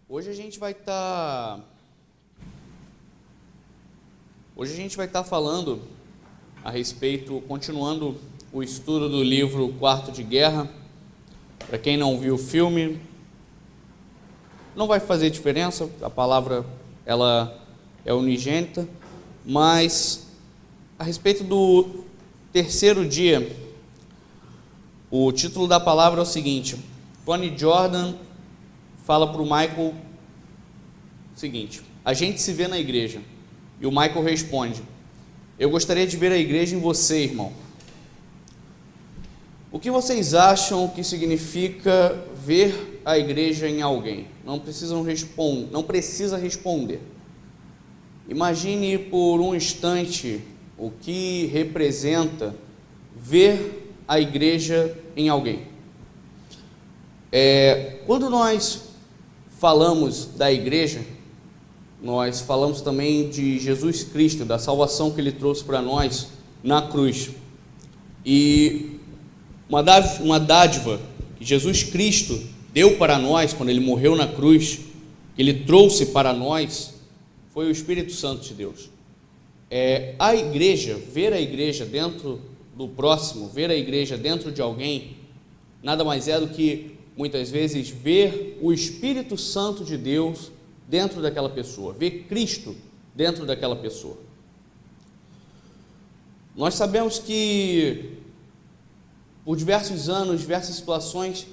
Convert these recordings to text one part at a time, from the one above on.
Hoje a gente vai estar falando a respeito, continuando o estudo do livro Quarto de Guerra. Para quem não viu o filme, não vai fazer diferença, a palavra ela é unigênita, mas a respeito do terceiro dia, o título da palavra é o seguinte: Tony Jordan fala para o Michael o seguinte: a gente se vê na igreja. E o Michael responde: eu gostaria de ver a igreja em você, irmão. O que vocês acham que significa ver a igreja em alguém? Não precisa responder. Imagine por um instante o que representa ver a igreja em alguém. Quando nós falamos da igreja, nós falamos também de Jesus Cristo, da salvação que Ele trouxe para nós na cruz. E uma dádiva que Jesus Cristo deu para nós quando Ele morreu na cruz, que Ele trouxe para nós, foi o Espírito Santo de Deus. A igreja, ver a igreja dentro do próximo, ver a igreja dentro de alguém, nada mais é do que, muitas vezes, ver o Espírito Santo de Deus dentro daquela pessoa, ver Cristo dentro daquela pessoa. Nós sabemos que, por diversos anos, diversas situações,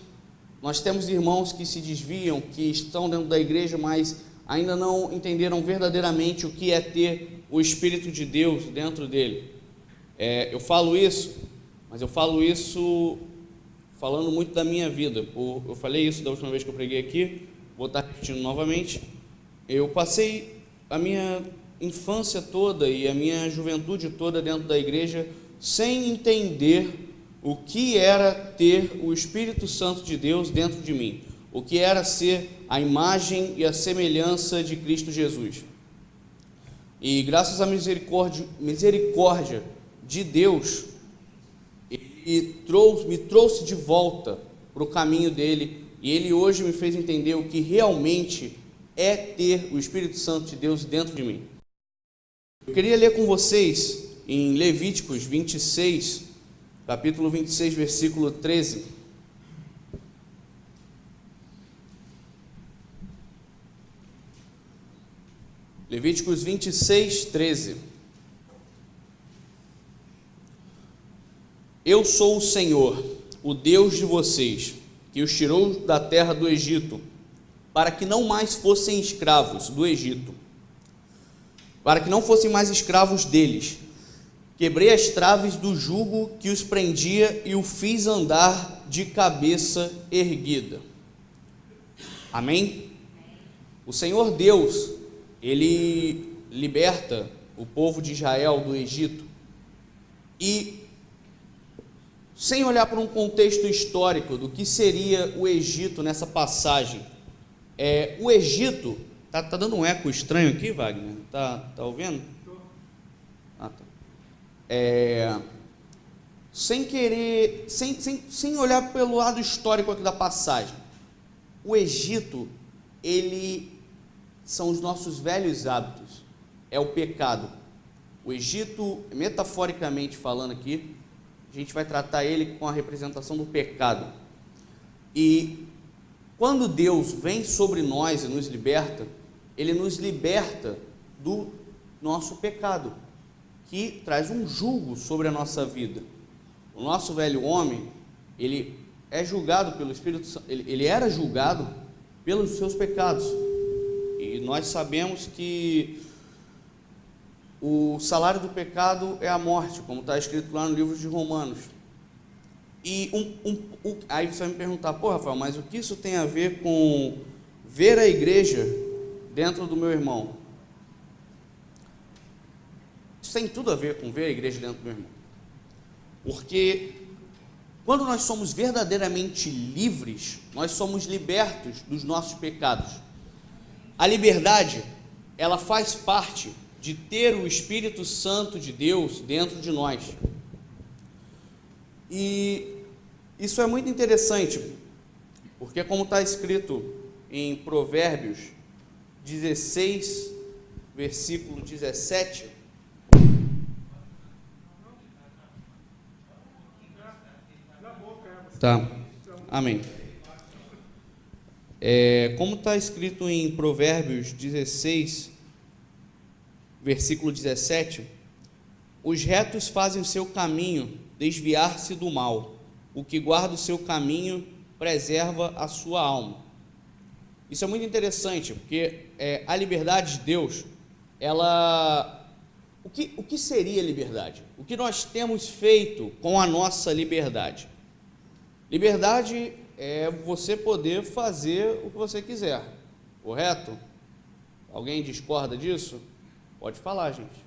nós temos irmãos que se desviam, que estão dentro da igreja, mas ainda não entenderam verdadeiramente o que é ter o Espírito de Deus dentro dele. Eu falo isso, mas eu falo isso falando muito da minha vida. Eu falei isso da última vez que eu preguei aqui, vou estar repetindo novamente. Eu passei a minha infância toda e a minha juventude toda dentro da igreja sem entender o que era ter o Espírito Santo de Deus dentro de mim, o que era ser a imagem e a semelhança de Cristo Jesus. E graças à misericórdia de Deus, Ele me trouxe de volta para o caminho dele, e Ele hoje me fez entender o que realmente é ter o Espírito Santo de Deus dentro de mim. Eu queria ler com vocês em Levíticos 26, capítulo 26, versículo 13. Levíticos 26, 13. Eu sou o Senhor, o Deus de vocês, que os tirou da terra do Egito, para que não mais fossem escravos do Egito, para que não fossem mais escravos deles. Quebrei as traves do jugo que os prendia e o fiz andar de cabeça erguida. Amém? O Senhor Deus, Ele liberta o povo de Israel do Egito, e sem olhar para um contexto histórico do que seria o Egito nessa passagem. O Egito, tá dando um eco estranho aqui, Wagner? Tá ouvindo? Ah, tá. Sem olhar pelo lado histórico aqui da passagem, o Egito, ele são os nossos velhos hábitos, é o pecado. O Egito, metaforicamente falando aqui, a gente vai tratar ele com a representação do pecado. E quando Deus vem sobre nós e nos liberta, Ele nos liberta do nosso pecado, que traz um jugo sobre a nossa vida. O nosso velho homem, ele é julgado pelo Espírito Santo, ele era julgado pelos seus pecados. E nós sabemos que o salário do pecado é a morte, como está escrito lá no livro de Romanos. E aí você vai me perguntar: pô, Rafael, mas o que isso tem a ver com ver a igreja dentro do meu irmão? Isso tem tudo a ver com ver a igreja dentro do meu irmão. Porque quando nós somos verdadeiramente livres, nós somos libertos dos nossos pecados. A liberdade, ela faz parte de ter o Espírito Santo de Deus dentro de nós. E isso é muito interessante, porque como está escrito em Provérbios 16, versículo 17. Tá, amém. Como está escrito em Provérbios 16, versículo 17, os retos fazem o seu caminho desviar-se do mal, o que guarda o seu caminho preserva a sua alma. Isso é muito interessante, porque a liberdade de Deus, o que seria liberdade? O que nós temos feito com a nossa liberdade? Liberdade é você poder fazer o que você quiser, correto? Alguém discorda disso? Pode falar, gente.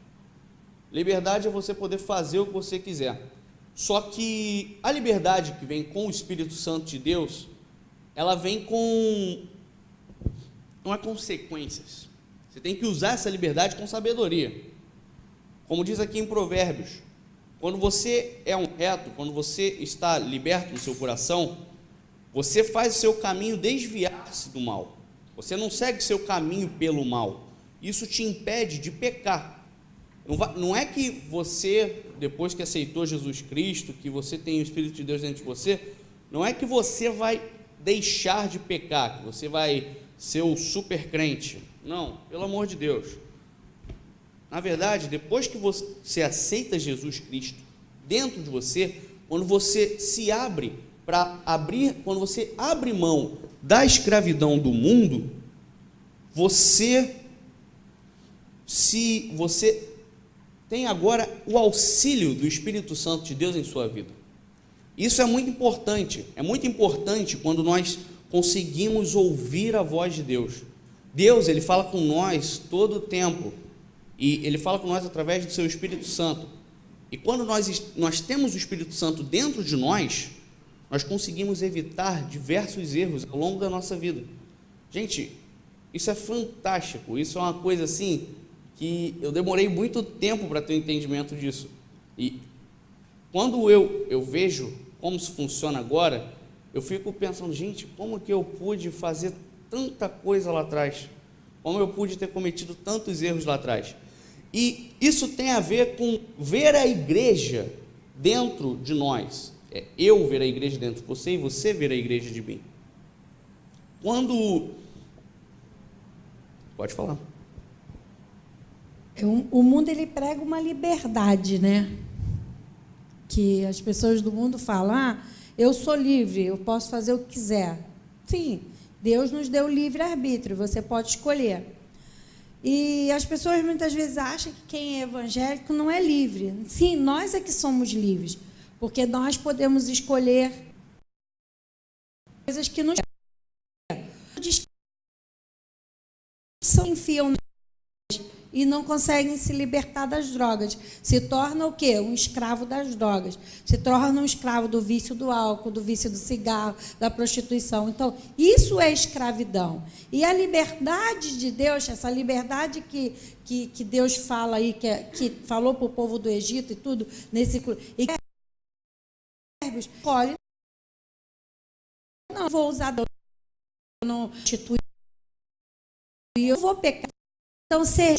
Liberdade é você poder fazer o que você quiser. Só que a liberdade que vem com o Espírito Santo de Deus, ela vem não é consequências. Você tem que usar essa liberdade com sabedoria. Como diz aqui em Provérbios, quando você é um reto, quando você está liberto no seu coração, você faz o seu caminho desviar-se do mal. Você não segue o seu caminho pelo mal. Isso te impede de pecar. Não é que você, depois que aceitou Jesus Cristo, que você tem o Espírito de Deus dentro de você, não é que você vai deixar de pecar, que você vai ser o super crente. Não, pelo amor de Deus. Na verdade, depois que você aceita Jesus Cristo dentro de você, quando você se abre quando você abre mão da escravidão do mundo, você tem agora o auxílio do Espírito Santo de Deus em sua vida. Isso é muito importante quando nós conseguimos ouvir a voz de Deus. Deus, Ele fala com nós todo o tempo, e Ele fala com nós através do seu Espírito Santo. E quando nós temos o Espírito Santo dentro de nós conseguimos evitar diversos erros ao longo da nossa vida. Gente, isso é fantástico, isso é uma coisa assim, que eu demorei muito tempo para ter um entendimento disso. E quando eu vejo como isso funciona agora, eu fico pensando, gente, como que eu pude fazer tanta coisa lá atrás? Como eu pude ter cometido tantos erros lá atrás? E isso tem a ver com ver a igreja dentro de nós. Eu ver a igreja dentro de você e você ver a igreja de mim. Pode falar. O mundo, ele prega uma liberdade, né? Que as pessoas do mundo falam, eu sou livre, eu posso fazer o que quiser. Sim, Deus nos deu livre-arbítrio, você pode escolher. E as pessoas muitas vezes acham que quem é evangélico não é livre. Sim, nós é que somos livres, porque nós podemos escolher coisas que nos enfiam e não conseguem se libertar das drogas. Se torna o quê? Um escravo das drogas. Se torna um escravo do vício do álcool, do vício do cigarro, da prostituição. Então, isso é escravidão. E a liberdade de Deus, essa liberdade que Deus fala aí, que falou para o povo do Egito e tudo, e escolhe, não vou usar droga, não prostituir, eu vou pecar. Então, ser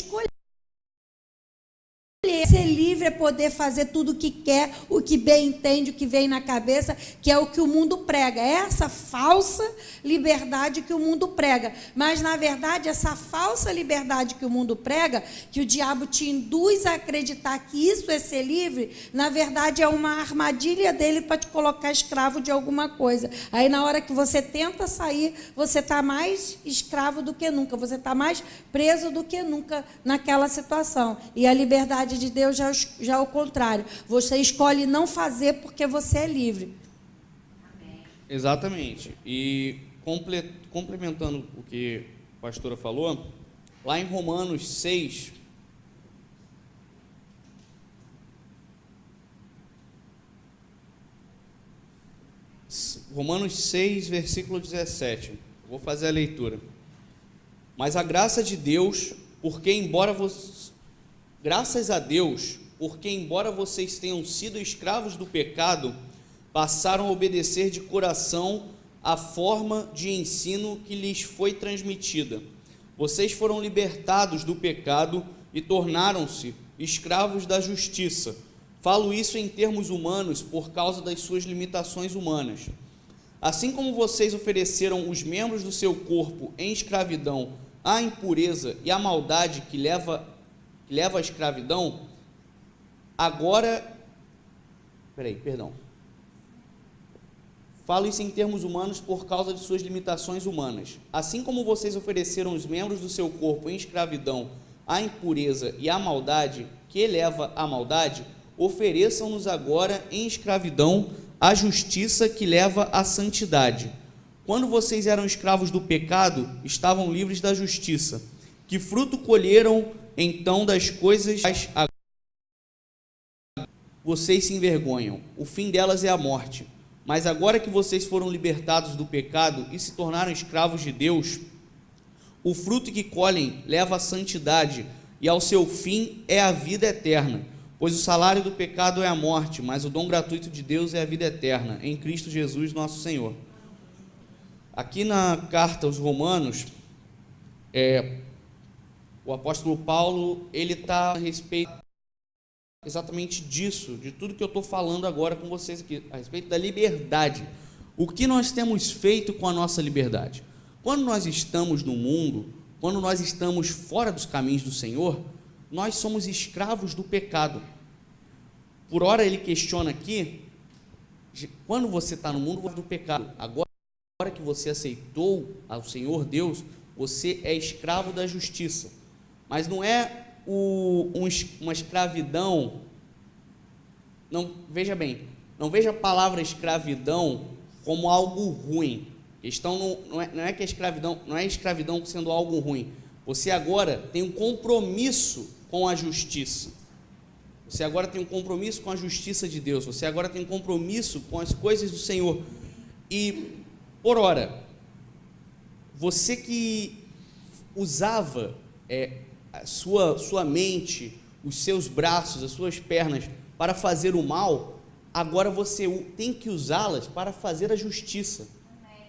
livre é poder fazer tudo o que quer, o que bem entende, o que vem na cabeça, que é o que o mundo prega. É essa falsa liberdade que o mundo prega. Mas, na verdade, essa falsa liberdade que o mundo prega, que o diabo te induz a acreditar que isso é ser livre, na verdade, é uma armadilha dele para te colocar escravo de alguma coisa. Aí, na hora que você tenta sair, você está mais escravo do que nunca, você está mais preso do que nunca naquela situação. E a liberdade de Deus já é o contrário. Você escolhe não fazer porque você é livre. Amém. Exatamente. E complementando o que a pastora falou, lá em Romanos 6, versículo 17. Vou fazer a leitura. Mas a graça de Deus, graças a Deus, porque embora vocês tenham sido escravos do pecado, passaram a obedecer de coração a forma de ensino que lhes foi transmitida. Vocês foram libertados do pecado e tornaram-se escravos da justiça. Falo isso em termos humanos por causa das suas limitações humanas. Assim como vocês ofereceram os membros do seu corpo em escravidão à impureza e à maldade que leva à escravidão, agora... Falo isso em termos humanos por causa de suas limitações humanas. Assim como vocês ofereceram os membros do seu corpo em escravidão à impureza e à maldade que leva à maldade, ofereçam-nos agora em escravidão à justiça que leva à santidade. Quando vocês eram escravos do pecado, estavam livres da justiça. Que fruto colheram então das coisas agora vocês se envergonham? O fim delas é a morte. Mas agora que vocês foram libertados do pecado e se tornaram escravos de Deus, o fruto que colhem leva à santidade, e ao seu fim é a vida eterna. Pois o salário do pecado é a morte, mas o dom gratuito de Deus é a vida eterna, em Cristo Jesus nosso Senhor. Aqui na carta aos Romanos, o apóstolo Paulo, ele está a respeito exatamente disso, de tudo que eu estou falando agora com vocês aqui, a respeito da liberdade. O que nós temos feito com a nossa liberdade? Quando nós estamos no mundo, quando nós estamos fora dos caminhos do Senhor, nós somos escravos do pecado. Por ora ele questiona aqui, quando você está no mundo do pecado, agora que você aceitou ao Senhor Deus, você é escravo da justiça. Mas não é uma escravidão, veja bem, não veja a palavra escravidão como algo ruim. A questão não é que a escravidão, não é escravidão sendo algo ruim. Você agora tem um compromisso com a justiça. Você agora tem um compromisso com a justiça de Deus. Você agora tem um compromisso com as coisas do Senhor. E, por ora, você que usava a sua mente, os seus braços, as suas pernas para fazer o mal, agora você tem que usá-las para fazer a justiça.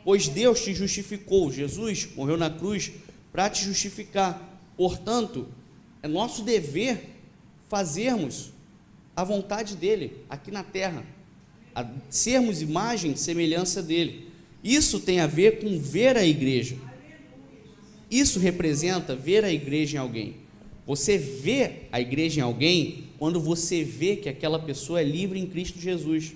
Pois Deus te justificou, Jesus morreu na cruz para te justificar. Portanto, é nosso dever fazermos a vontade dele aqui na terra, sermos imagem e semelhança dele. Isso tem a ver com ver a igreja. Isso representa ver a igreja em alguém. Você vê a igreja em alguém quando você vê que aquela pessoa é livre em Cristo Jesus,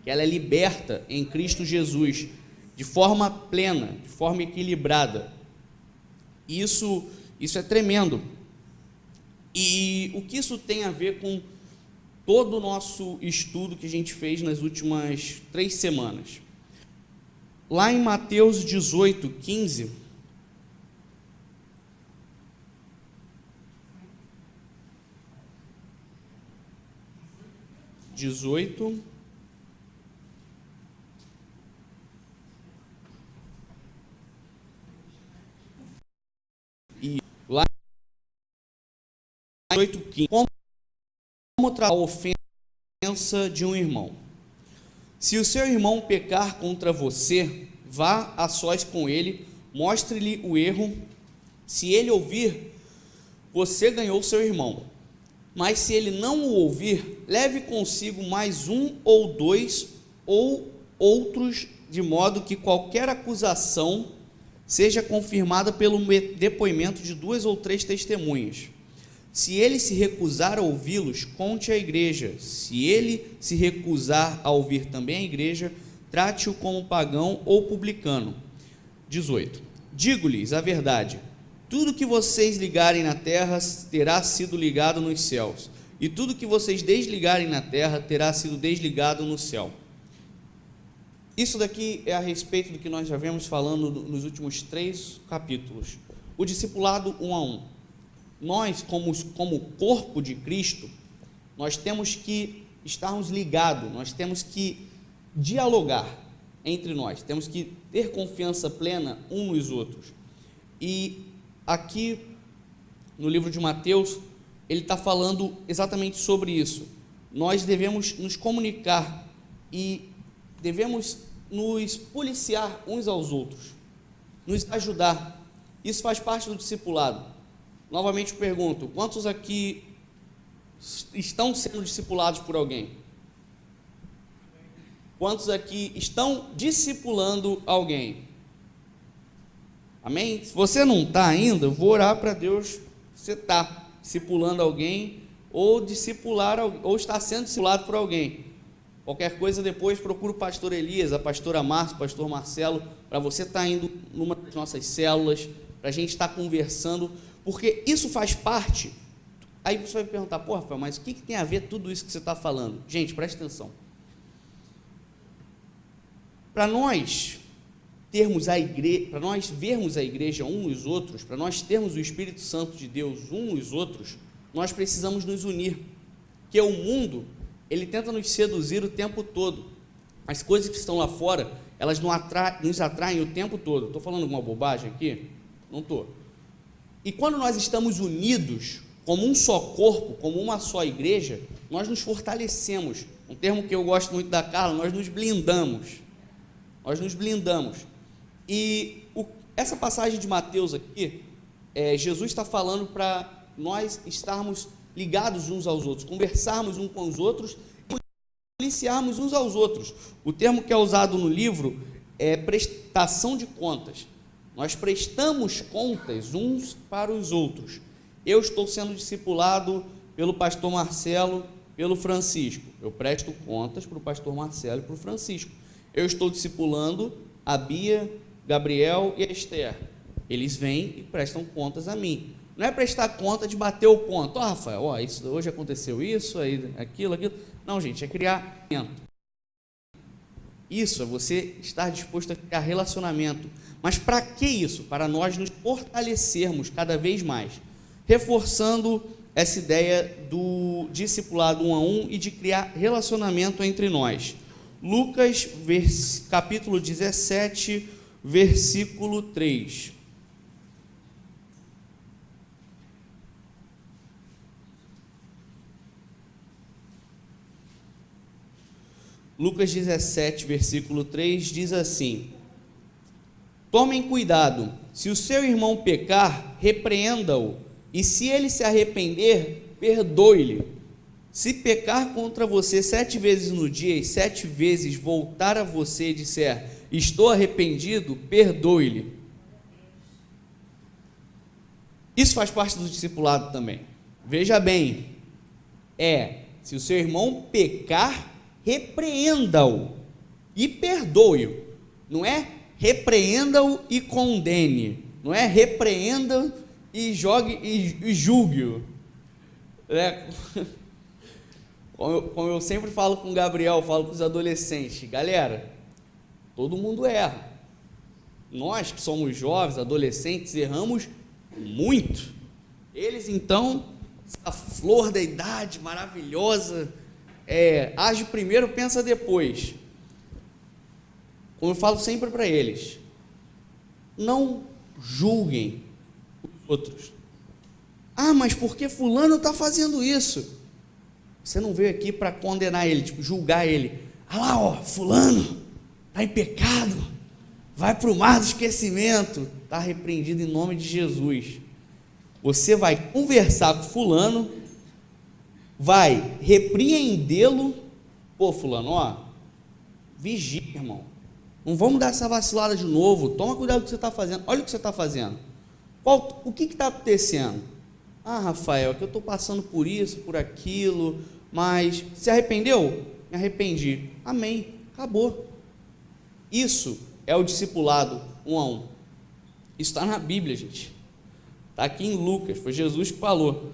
que ela é liberta em Cristo Jesus, de forma plena, de forma equilibrada. Isso é tremendo. E o que isso tem a ver com todo o nosso estudo que a gente fez nas últimas 3 semanas? Lá em Mateus 18, 15... 18 e lá 18:15 como tratar a ofensa de um irmão. Se o seu irmão pecar contra você, vá a sós com ele, mostre-lhe o erro. Se ele ouvir, você ganhou seu irmão. Mas se ele não o ouvir, leve consigo mais um ou dois ou outros, de modo que qualquer acusação seja confirmada pelo depoimento de 2 ou 3 testemunhas. Se ele se recusar a ouvi-los, conte à igreja. Se ele se recusar a ouvir também a igreja, trate-o como pagão ou publicano. 18. Digo-lhes a verdade. Tudo que vocês ligarem na terra terá sido ligado nos céus, e tudo que vocês desligarem na terra terá sido desligado no céu. Isso daqui é a respeito do que nós já vemos falando nos últimos 3 capítulos. O discipulado 1 a 1. Nós, como corpo de Cristo, nós temos que estarmos ligados, nós temos que dialogar entre nós, temos que ter confiança plena uns nos outros. E aqui no livro de Mateus, ele está falando exatamente sobre isso. Nós devemos nos comunicar e devemos nos policiar uns aos outros, nos ajudar. Isso faz parte do discipulado. Novamente eu pergunto, quantos aqui estão sendo discipulados por alguém? Quantos aqui estão discipulando alguém? Amém? Se você não está ainda, eu vou orar para Deus. Você está discipulando alguém ou está sendo discipulado por alguém. Qualquer coisa depois procura o pastor Elias, a pastora Márcia, o pastor Marcelo, para você estar indo numa das nossas células, para a gente estar conversando, porque isso faz parte. Aí você vai me perguntar, pô, Rafael, mas o que tem a ver tudo isso que você está falando? Gente, presta atenção. Para nós termos a igreja, para nós vermos a igreja uns nos outros, para nós termos o Espírito Santo de Deus uns nos outros, nós precisamos nos unir, porque o mundo, ele tenta nos seduzir o tempo todo. As coisas que estão lá fora, elas nos atraem o tempo todo. Estou falando alguma bobagem aqui? Não estou. E quando nós estamos unidos, como um só corpo, como uma só igreja, nós nos fortalecemos. Um termo que eu gosto muito da Carla, nós nos blindamos. Nós nos blindamos. E essa passagem de Mateus aqui, Jesus está falando para nós estarmos ligados uns aos outros, conversarmos uns com os outros e policiarmos uns aos outros. O termo que é usado no livro é prestação de contas. Nós prestamos contas uns para os outros. Eu estou sendo discipulado pelo pastor Marcelo, pelo Francisco. Eu presto contas para o pastor Marcelo e para o Francisco. Eu estou discipulando a Bia, Gabriel e a Esther. Eles vêm e prestam contas a mim. Não é prestar conta de bater o ponto. Rafael, isso, hoje aconteceu isso, aí, aquilo. Não, gente, é criar relacionamento. Isso é você estar disposto a criar relacionamento. Mas para que isso? Para nós nos fortalecermos cada vez mais, reforçando essa ideia do discipulado 1 a 1 e de criar relacionamento entre nós. Lucas, capítulo 17, versículo 3. Lucas 17, versículo 3 diz assim: tomem cuidado, se o seu irmão pecar, repreenda-o, e se ele se arrepender, perdoe-lhe. Se pecar contra você 7 vezes no dia e 7 vezes voltar a você e disser, estou arrependido, perdoe-lhe. Isso faz parte do discipulado também. Veja bem, se o seu irmão pecar, repreenda-o e perdoe-o. Não é repreenda-o e condene. Não é repreenda e julgue-o. Como eu sempre falo com o Gabriel, falo com os adolescentes, galera, todo mundo erra. Nós que somos jovens, adolescentes, erramos muito. Eles então, essa flor da idade maravilhosa, age primeiro, pensa depois. Como eu falo sempre para eles, não julguem os outros. Mas por que fulano está fazendo isso? Você não veio aqui para condenar ele, julgar ele. Lá, fulano está em pecado, vai para o mar do esquecimento, está repreendido em nome de Jesus. Você vai conversar com fulano, vai repreendê-lo. Fulano, vigia, irmão, não vamos dar essa vacilada de novo, toma cuidado com o que você está fazendo, olha o que você está fazendo, o que está acontecendo? Rafael, é que eu estou passando por isso, por aquilo, mas se arrependeu? Me arrependi. Amém, acabou. Isso é o discipulado 1 a 1. Isso está na Bíblia, gente. Está aqui em Lucas, foi Jesus que falou.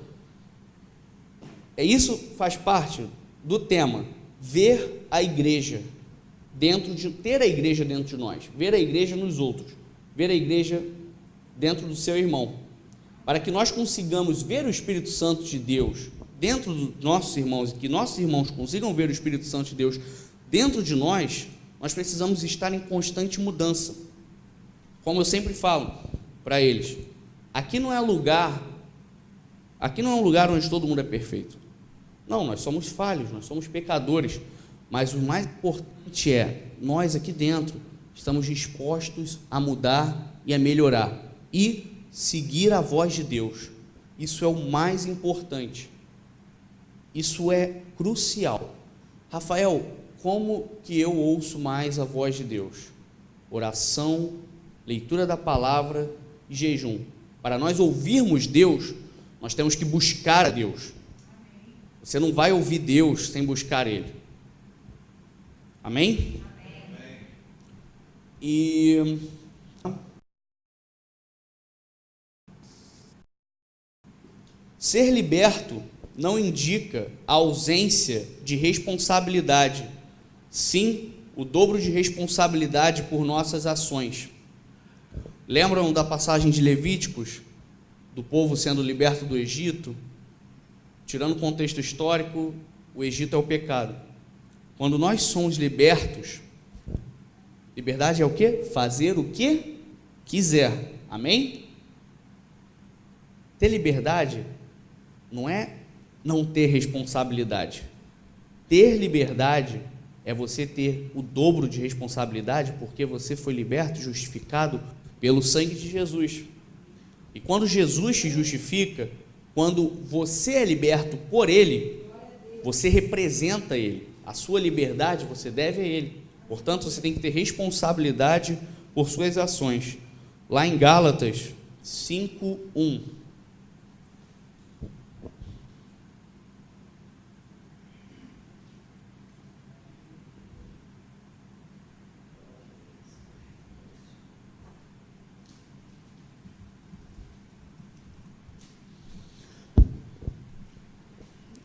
Isso faz parte do tema, ver a igreja ter a igreja dentro de nós, ver a igreja nos outros, ver a igreja dentro do seu irmão. Para que nós consigamos ver o Espírito Santo de Deus dentro dos nossos irmãos e que nossos irmãos consigam ver o Espírito Santo de Deus dentro de nós, nós precisamos estar em constante mudança. Como eu sempre falo para eles, aqui não é um lugar onde todo mundo é perfeito. Não, nós somos falhos, nós somos pecadores. mas o mais importante é, nós aqui dentro estamos dispostos a mudar e a melhorar e seguir a voz de Deus. Isso é o mais importante. Isso é crucial. Rafael, como que eu ouço mais a voz de Deus? Oração, leitura da palavra e jejum. Para nós ouvirmos Deus, nós temos que buscar a Deus. Você não vai ouvir Deus sem buscar Ele. Amém? Amém. E ser liberto não indica a ausência de responsabilidade, sim, o dobro de responsabilidade por nossas ações. Lembram da passagem de Levíticos, do povo sendo liberto do Egito? Tirando o contexto histórico, o Egito é o pecado. Quando nós somos libertos, liberdade é o quê? Fazer o que quiser. Amém? Ter liberdade não é não ter responsabilidade. Ter liberdade é você ter o dobro de responsabilidade, porque você foi liberto, justificado pelo sangue de Jesus. E quando Jesus te justifica, quando você é liberto por Ele, você representa Ele. A sua liberdade você deve a Ele. Portanto, você tem que ter responsabilidade por suas ações. Lá em Gálatas 5:1.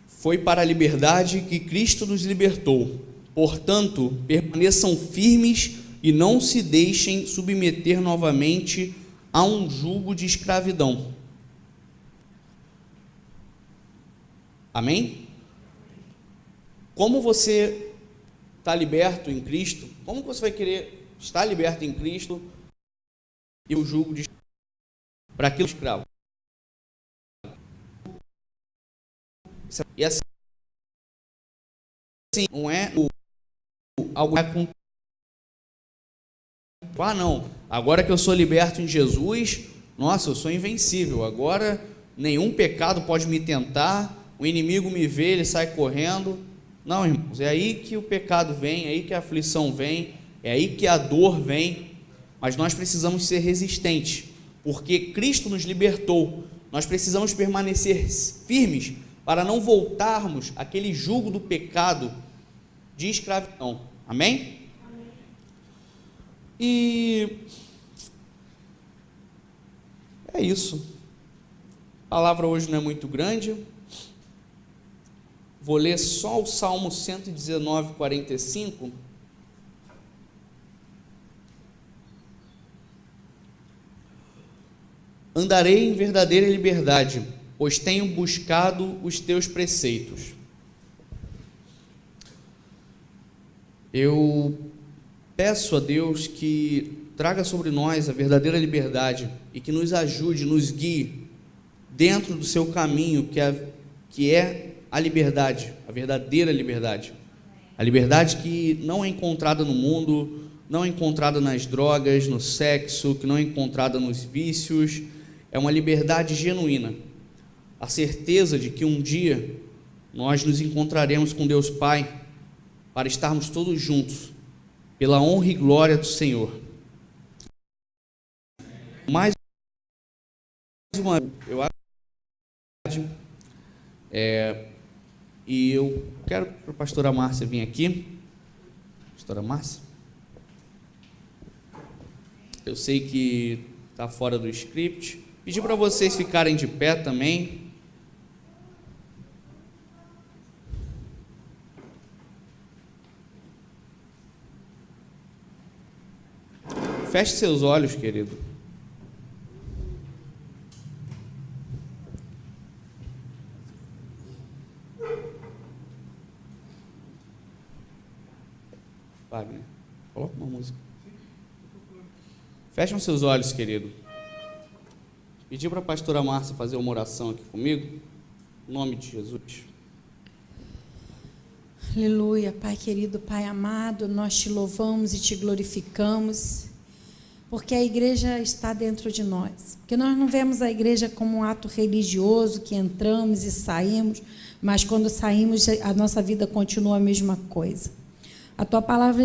Foi para a liberdade que Cristo nos libertou. Portanto, permaneçam firmes e não se deixem submeter novamente a um jugo de escravidão. Amém? Como você está liberto em Cristo, como você vai querer estar liberto em Cristo e o jugo de para aquele escravo? E assim, não é algo com não, agora que eu sou liberto em Jesus, nossa, eu sou invencível, agora nenhum pecado pode me tentar, o inimigo me vê, ele sai correndo. Não, irmãos, é aí que o pecado vem, é aí que a aflição vem, é aí que a dor vem, mas nós precisamos ser resistentes, porque Cristo nos libertou, nós precisamos permanecer firmes, para não voltarmos àquele jugo do pecado de escravidão. Amém? Amém. E é isso. A palavra hoje não é muito grande. Vou ler só o Salmo 119, 45. Andarei em verdadeira liberdade, pois tenho buscado os teus preceitos. Eu peço a Deus que traga sobre nós a verdadeira liberdade e que nos ajude, nos guie dentro do seu caminho, que é a liberdade, a verdadeira liberdade. A liberdade que não é encontrada no mundo, não é encontrada nas drogas, no sexo, que não é encontrada nos vícios, é uma liberdade genuína. A certeza de que um dia nós nos encontraremos com Deus Pai para estarmos todos juntos, pela honra e glória do Senhor. Mais uma, eu acho, e eu quero para a pastora Márcia vir aqui. Pastora Márcia, eu sei que está fora do script. Pedir para vocês ficarem de pé também. Feche seus olhos, querido. Wagner, coloca uma música. Fechem seus olhos, querido. Pedir para a pastora Márcia fazer uma oração aqui comigo, em nome de Jesus. Aleluia, Pai querido, Pai amado, nós te louvamos e te glorificamos, porque a igreja está dentro de nós. Porque nós não vemos a igreja como um ato religioso que entramos e saímos, mas quando saímos a nossa vida continua a mesma coisa. A tua palavra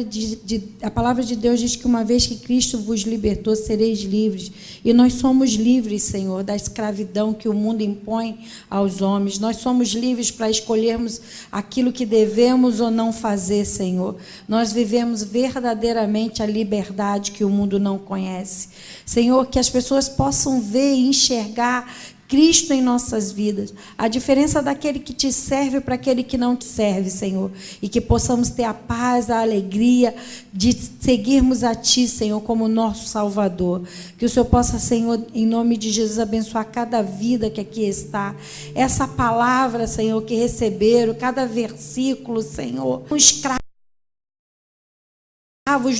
a palavra de Deus diz que uma vez que Cristo vos libertou, sereis livres. E nós somos livres, Senhor, da escravidão que o mundo impõe aos homens. Nós somos livres para escolhermos aquilo que devemos ou não fazer, Senhor. Nós vivemos verdadeiramente a liberdade que o mundo não conhece. Senhor, que as pessoas possam ver e enxergar Cristo em nossas vidas, a diferença daquele que te serve para aquele que não te serve, Senhor, e que possamos ter a paz, a alegria de seguirmos a Ti, Senhor, como nosso Salvador. Que o Senhor possa, Senhor, em nome de Jesus, abençoar cada vida que aqui está, essa palavra, Senhor, que receberam, cada versículo, Senhor, um escravo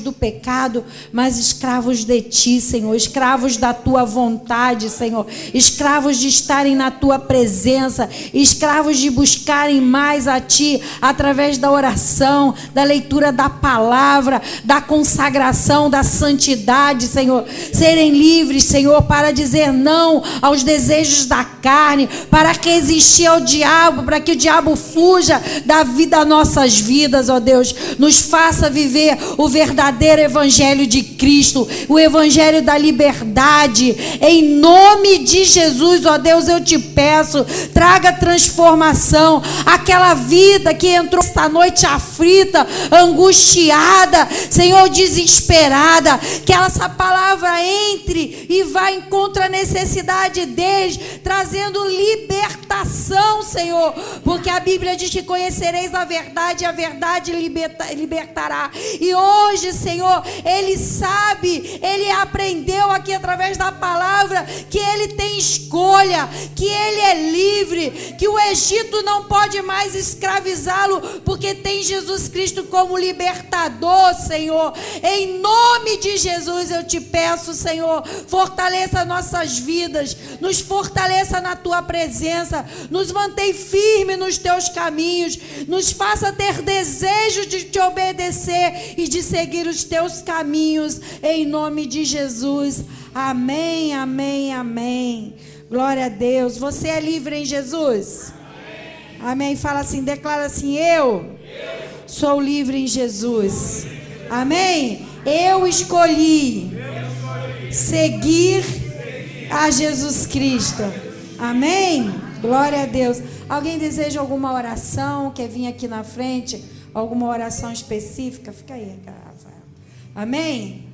do pecado, mas escravos de Ti, Senhor, escravos da Tua vontade, Senhor, escravos de estarem na Tua presença, escravos de buscarem mais a Ti, através da oração, da leitura da palavra, da consagração, da santidade, Senhor, serem livres, Senhor, para dizer não aos desejos da carne, para resistir ao diabo, para que o diabo fuja da vida das nossas vidas, ó Deus, nos faça viver o verdadeiro evangelho de Cristo, o evangelho da liberdade, em nome de Jesus, ó Deus, eu te peço, traga transformação, aquela vida que entrou esta noite aflita, angustiada, Senhor, desesperada, que essa palavra entre e vá em contra a necessidade deles, trazendo libertação, Senhor, porque a Bíblia diz que conhecereis a verdade e a verdade libertará. E hoje, Senhor, ele sabe, ele aprendeu aqui através da palavra que ele tem escolha, que ele é livre, que o Egito não pode mais escravizá-lo, porque tem Jesus Cristo como libertador, Senhor. Em nome de Jesus eu te peço, Senhor, fortaleça nossas vidas, nos fortaleça na tua presença, nos mantém firme nos teus caminhos, nos faça ter desejo de te obedecer e de seguir os teus caminhos, em nome de Jesus. Amém, amém, amém. Glória a Deus. Você é livre em Jesus? Amém. Amém. Fala assim, declara assim: eu sou livre em Jesus. Amém. Eu escolhi seguir a Jesus Cristo. Amém. Glória a Deus. Alguém deseja alguma oração? Quer vir aqui na frente? Alguma oração específica? Fica aí, Rafael. Amém?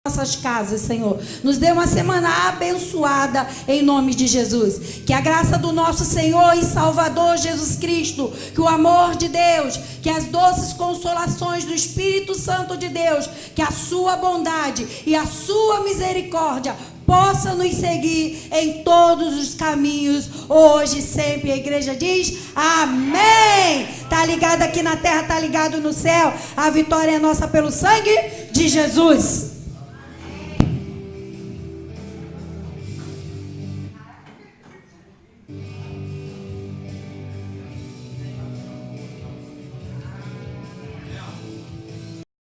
Nossas casas, Senhor, nos dê uma semana abençoada em nome de Jesus. Que a graça do nosso Senhor e Salvador Jesus Cristo, que o amor de Deus, que as doces consolações do Espírito Santo de Deus, que a sua bondade e a sua misericórdia possa nos seguir em todos os caminhos, hoje e sempre. A igreja diz amém. Está ligado aqui na terra, está ligado no céu. A vitória é nossa pelo sangue de Jesus.